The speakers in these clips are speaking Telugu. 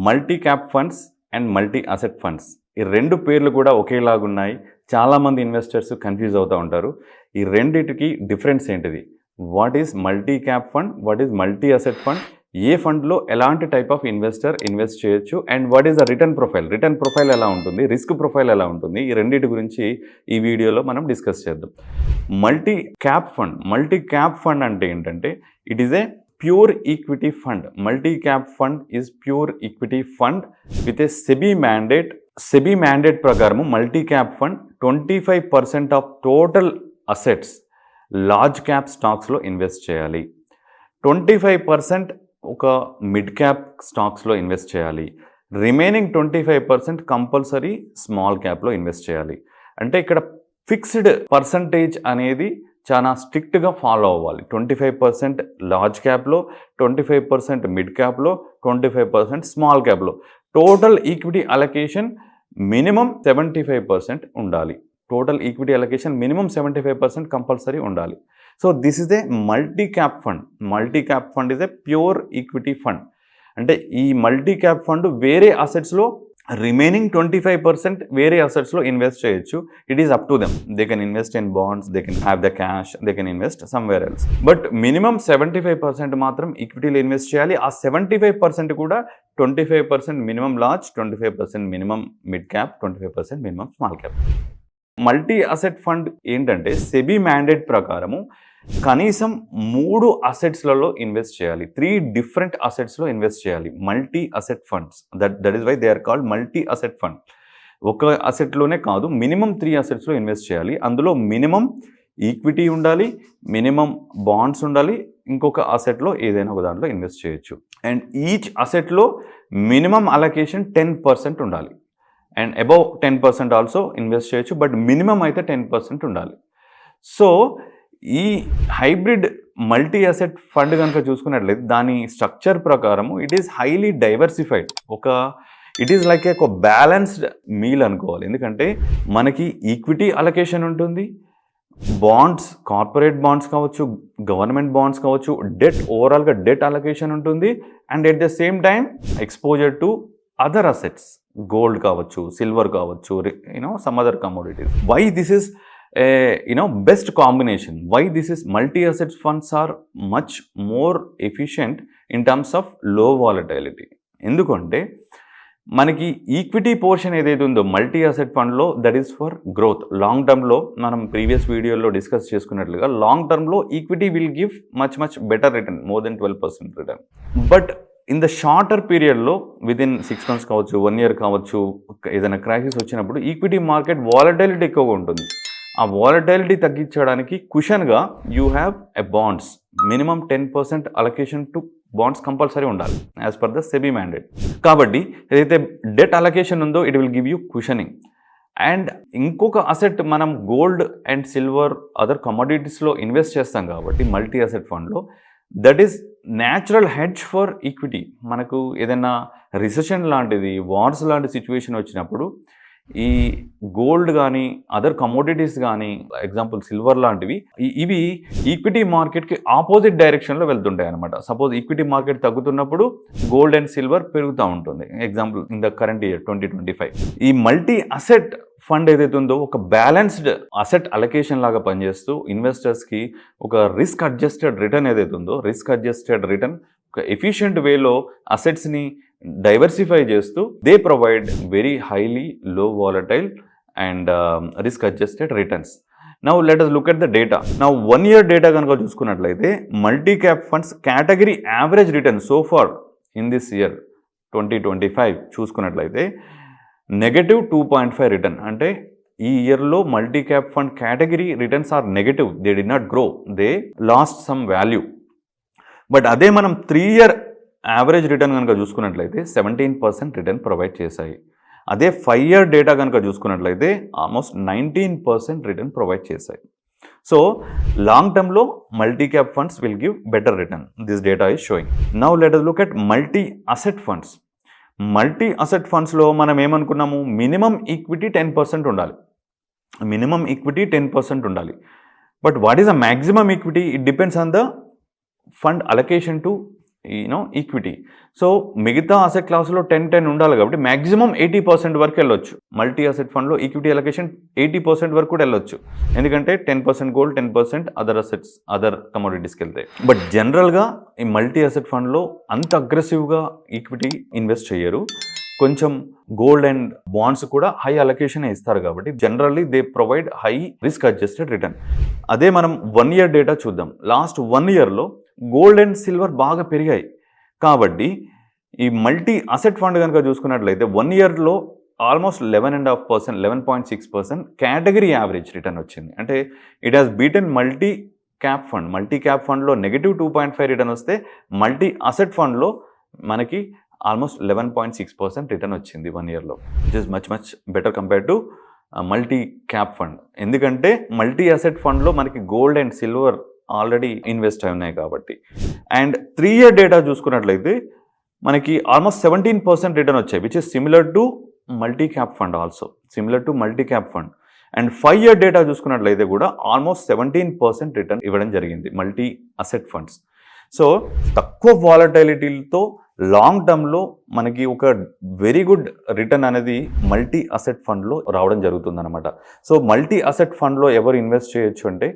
Multi cap funds and multi asset funds ఈ రెండు పేర్లు కూడా ఒకేలాగా ఉన్నాయి. చాలామంది ఇన్వెస్టర్స్ కన్ఫ్యూజ్ అవుతూ ఉంటారు. ఈ రెండిటికి డిఫరెన్స్ ఏంటిది? What is multi cap fund, what is multi asset fund, ఏ ఫండ్లో ఎలాంటి టైప్ ఆఫ్ ఇన్వెస్టర్ ఇన్వెస్ట్ చేయొచ్చు, and what is the return profile ఎలా ఉంటుంది, రిస్క్ ప్రొఫైల్ ఎలా ఉంటుంది, ఈ రెండింటి గురించి ఈ వీడియోలో మనం డిస్కస్ చేద్దాం. మల్టీ క్యాప్ ఫండ్ అంటే ఏంటంటే it is a pure equity fund. Multi cap fund is pure equity fund with a SEBI mandate ప్రకారము multi cap fund 25% of total assets large cap స్టాక్స్లో ఇన్వెస్ట్ చేయాలి, 25% ఒక మిడ్ క్యాప్ స్టాక్స్లో ఇన్వెస్ట్ చేయాలి, రిమైనింగ్ 25% కంపల్సరీ స్మాల్ క్యాప్లో ఇన్వెస్ట్ చేయాలి. అంటే ఇక్కడ ఫిక్స్డ్ పర్సంటేజ్ అనేది చాలా స్ట్రిక్ట్గా ఫాలో అవ్వాలి. 25% లార్జ్ క్యాప్లో, 25% మిడ్ క్యాప్లో, 25% స్మాల్ క్యాప్లో. టోటల్ ఈక్విటీ అలొకేషన్ మినిమం 75% ఉండాలి. Total equity allocation minimum 75% compulsory ఉండాలి. So this is a multi cap fund. Multi cap fund is a pure equity fund. అంటే ఈ మల్టీ క్యాప్ ఫండ్ వేరే అసెట్స్లో రిమైనింగ్ 25% వేరే అసెట్స్లో ఇన్వెస్ట్ చేయొచ్చు. It is up to them. They can invest in bonds, they can have the cash, they can invest somewhere else. But minimum 75% మాత్రం ఈక్విటీలో ఇన్వెస్ట్ చేయాలి. ఆ 75% కూడా 25% minimum large, 25% minimum mid cap, 25% minimum small cap. Multi asset fund ఏంటంటే సెబీ మ్యాండేట్ ప్రకారము కనీసం 3 అసెట్స్లలో ఇన్వెస్ట్ చేయాలి. 3 డిఫరెంట్ అసెట్స్లో ఇన్వెస్ట్ చేయాలి. Multi asset funds, that is why they are called multi asset fund. ఒక అసెట్లోనే కాదు, మినిమం 3 అసెట్స్లో ఇన్వెస్ట్ చేయాలి. అందులో మినిమం ఈక్విటీ ఉండాలి, మినిమం బాండ్స్ ఉండాలి, ఇంకొక అసెట్లో ఏదైనా ఒక దాంట్లో ఇన్వెస్ట్ చేయొచ్చు. అండ్ ఈచ్ అసెట్లో మినిమం అలొకేషన్ 10% ఉండాలి. అండ్ అబౌవ్ 10% ఆల్సో ఇన్వెస్ట్ చేయొచ్చు, బట్ మినిమం అయితే 10% ఉండాలి. సో ఈ హైబ్రిడ్ మల్టీ అసెట్ ఫండ్ కనుక చూసుకున్నట్లయితే దాని స్ట్రక్చర్ ప్రకారము it is highly diversified. It is like ఒక బ్యాలెన్స్డ్ మీల్ అనుకోవాలి. ఎందుకంటే మనకి ఈక్విటీ అలొకేషన్ ఉంటుంది, బాండ్స్, కార్పొరేట్ బాండ్స్ కావచ్చు, గవర్నమెంట్ బాండ్స్ కావచ్చు, ఓవరాల్గా డెట్ అలొకేషన్ ఉంటుంది, and at the same time exposure to other assets, gold కావచ్చు, సిల్వర్ కావచ్చు, some other commodities. Why this is best combination, why this is multi-asset funds are much more efficient in terms of low volatility. ఎందుకంటే మనకి ఈక్విటీ పోర్షన్ ఏదైతే ఉందో మల్టీ అసెట్ ఫండ్లో that is for growth. Long టర్మ్లో మనం ప్రీవియస్ వీడియోలో డిస్కస్ చేసుకున్నట్లుగా లాంగ్ టర్మ్లో equity will give much better return, more than 12% return. But in the shorter పీరియడ్లో విదిన్ 6 months కావచ్చు, 1 year కావచ్చు, ఏదైనా క్రైసిస్ వచ్చినప్పుడు ఈక్విటీ మార్కెట్ వాలటిలిటీ ఎక్కువగా ఉంటుంది. ఆ వాలటిలిటీ తగ్గించడానికి కుషన్గా you have a bonds. Minimum 10% allocation to bonds compulsory ఉండాలి as per the SEBI mandate. కాబట్టి ఏదైతే డెట్ అలొకేషన్ ఉందో it will give you cushioning. And ఇంకొక అసెట్ మనం గోల్డ్ అండ్ సిల్వర్ అదర్ కమోడిటీస్లో ఇన్వెస్ట్ చేస్తాం కాబట్టి మల్టీ అసెట్ ఫండ్లో that is natural hedge for equity. మనకు ఏదైనా రిసెషన్ లాంటిది, వార్స్ లాంటి సిచ్యువేషన్ వచ్చినప్పుడు ఈ గోల్డ్ కానీ అదర్ కమోడిటీస్ కానీ, ఎగ్జాంపుల్ సిల్వర్ లాంటివి, ఇవి ఈక్విటీ మార్కెట్కి ఆపోజిట్ డైరెక్షన్లో వెళ్తుంటాయి అనమాట. సపోజ్ ఈక్విటీ మార్కెట్ తగ్గుతున్నప్పుడు గోల్డ్ అండ్ సిల్వర్ పెరుగుతూ ఉంటుంది. Example in the current year 2025. ఈ మల్టీ అసెట్ ఫండ్ ఏదైతే ఉందో ఒక బ్యాలెన్స్డ్ అసెట్ అలొకేషన్ లాగా పనిచేస్తూ ఇన్వెస్టర్స్కి ఒక రిస్క్ అడ్జస్టెడ్ రిటర్న్ ఏదైతే ఉందో, ఒక ఎఫిషియంట్ వేలో అసెట్స్ని డైవర్సిఫై చేస్తూ they provide very highly low volatile and risk adjusted returns. Now let us look at the data. Now 1 year data కనుక చూసుకున్నట్లయితే multi cap funds category average return so far in this year 2025 చూసుకున్నట్లయితే -2.5 రిటర్న్. అంటే ఈ ఇయర్లో multi cap fund category returns are negative. They did not grow, they lost some value. But అదే మనం 3 year యావరేజ్ రిటర్న్ కనుక చూసుకున్నట్లయితే 17% రిటర్న్ ప్రొవైడ్ చేశాయి. అదే 5 year డేటా కనుక చూసుకున్నట్లయితే ఆల్మోస్ట్ 19% రిటర్న్ ప్రొవైడ్ చేశాయి. సో లాంగ్ టర్మ్లో multi cap funds will give better return. This data is sowing. Now let us look at multi asset funds. Multi asset ఫండ్స్లో మనం ఏమనుకున్నాము, మినిమం ఈక్విటీ 10% ఉండాలి. మినిమం ఈక్విటీ 10% ఉండాలి. But what is the maximum equity? It depends on the fund allocation to equity. So మిగతా అసెట్ క్లాసులో 10-10 ఉండాలి కాబట్టి మ్యాక్సిమం 80% వరకు వెళ్ళొచ్చు. మల్టీ అసెట్ ఫండ్లో ఈక్విటీ అలొకేషన్ 80% వరకు కూడా వెళ్ళొచ్చు. ఎందుకంటే 10% గోల్డ్, 10% అదర్ అసెట్స్, అదర్ కమోడిటీస్కి వెళ్తాయి. బట్ జనరల్గా ఈ మల్టీ అసెట్ ఫండ్లో అంత అగ్రెసివ్గా ఈక్విటీ ఇన్వెస్ట్ చేయరు. కొంచెం గోల్డ్ అండ్ బాండ్స్ కూడా హై అలొకేషన్ ఇస్తారు కాబట్టి generally they provide high risk adjusted return. అదే మనం 1 year డేటా చూద్దాం. లాస్ట్ 1 yearలో గోల్డ్ అండ్ సిల్వర్ బాగా పెరిగాయి కాబట్టి ఈ మల్టీ అసెట్ ఫండ్ కనుక చూసుకున్నట్లయితే 1 yearలో ఆల్మోస్ట్ 11.5%, 11.6% కేటగిరీ యావరేజ్ రిటర్న్ వచ్చింది. అంటే it has beaten multi cap fund. Multi cap ఫండ్లో -2.5 రిటర్న్ వస్తే మల్టీ అసెట్ ఫండ్లో మనకి ఆల్మోస్ట్ 11.6% రిటర్న్ వచ్చింది 1 yearలో, which is much better compared to multi cap fund. ఎందుకంటే మల్టీ అసెట్ ఫండ్లో మనకి gold and silver already invest అయి ఉన్నాయి కాబట్టి. అండ్ 3 year డేటా చూసుకున్నట్లయితే మనకి ఆల్మోస్ట్ 17% రిటర్న్ వచ్చాయి, which is similar to multi cap fund also, similar to multi cap fund. And 5 year data చూసుకున్నట్లయితే కూడా ఆల్మోస్ట్ 17% రిటర్న్ ఇవ్వడం జరిగింది మల్టీ అసెట్ ఫండ్స్. సో తక్కువ వాలటైలిటీతో లాంగ్ టర్మ్లో మనకి ఒక వెరీ గుడ్ రిటర్న్ అనేది మల్టీ అసెట్ ఫండ్లో రావడం జరుగుతుందన్నమాట. సో మల్టీ అసెట్ ఫండ్లో ఎవరు ఇన్వెస్ట్ చేయొచ్చు అంటే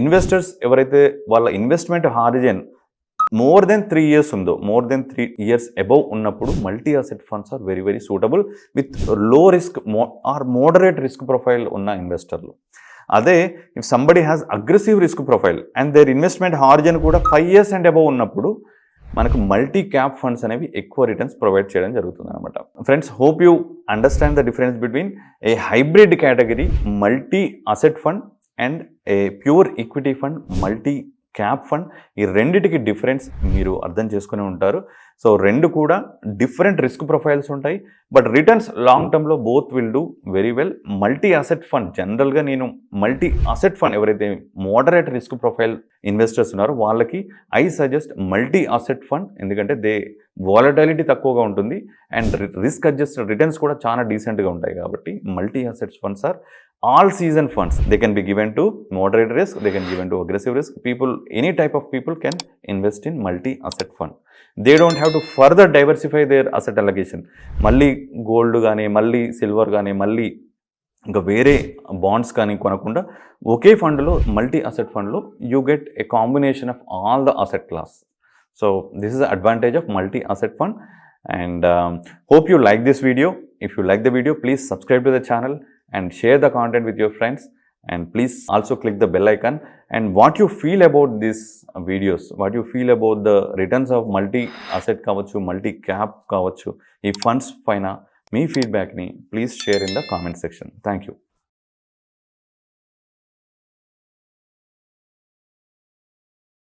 ఇన్వెస్టర్స్ ఎవరైతే వాళ్ళ investment horizon more than 3 years ఉందో, మోర్ దెన్ 3 years అబౌవ్ ఉన్నప్పుడు multi asset funds are very very suitable with low risk or moderate risk profile ఉన్న ఇన్వెస్టర్లు. అదే if somebody has aggressive risk profile and their investment horizon కూడా 5 years అండ్ అబౌవ్ ఉన్నప్పుడు మనకు మల్టీ క్యాప్ ఫండ్స్ అనేవి ఎక్కువ రిటర్న్స్ ప్రొవైడ్ చేయడం జరుగుతుంది అనమాట. Friends, hope you understand the difference between A hybrid category multi asset fund and A pure equity fund multi cap fund. ఈ రెండిటికి డిఫరెన్స్ మీరు అర్థం చేసుకుని ఉంటారు. సో రెండు కూడా డిఫరెంట్ రిస్క్ ప్రొఫైల్స్ ఉంటాయి, బట్ రిటర్న్స్ లాంగ్ టర్మ్లో both will do very well. Multi asset fund జనరల్గా నేను మల్టీ అసెట్ ఫండ్ ఎవరైతే మోడరేట్ రిస్క్ ప్రొఫైల్ ఇన్వెస్టర్స్ ఉన్నారో వాళ్ళకి I suggest multi asset fund. ఎందుకంటే దే వాలటాలిటీ తక్కువగా ఉంటుంది అండ్ రిస్క్ అడ్జస్టెడ్ రిటర్న్స్ కూడా చాలా డీసెంట్గా ఉంటాయి కాబట్టి multi asset funds are all season funds. They can be given to moderate risk, they can be given to aggressive risk. People, any type of people can invest in multi asset fund. They don't have to further diversify their asset allocation. మళ్ళీ గోల్డ్ కానీ మళ్ళీ సిల్వర్ కానీ మళ్ళీ ఇంకా వేరే బాండ్స్ కానీ కొనకుండా ఒకే ఫండ్లో మల్టీ అసెట్ ఫండ్లో you get a combination of all the asset class. So this is the advantage of multi asset fund. And hope you like this video. If you like the video, please subscribe to the channel and share the content with your friends, and please also click the bell icon. And what you feel about these videos, what you feel about the returns of multi asset kavachu, multi cap kavachu, ee funds paina mee feedback ni please share in the comment section. Thank you.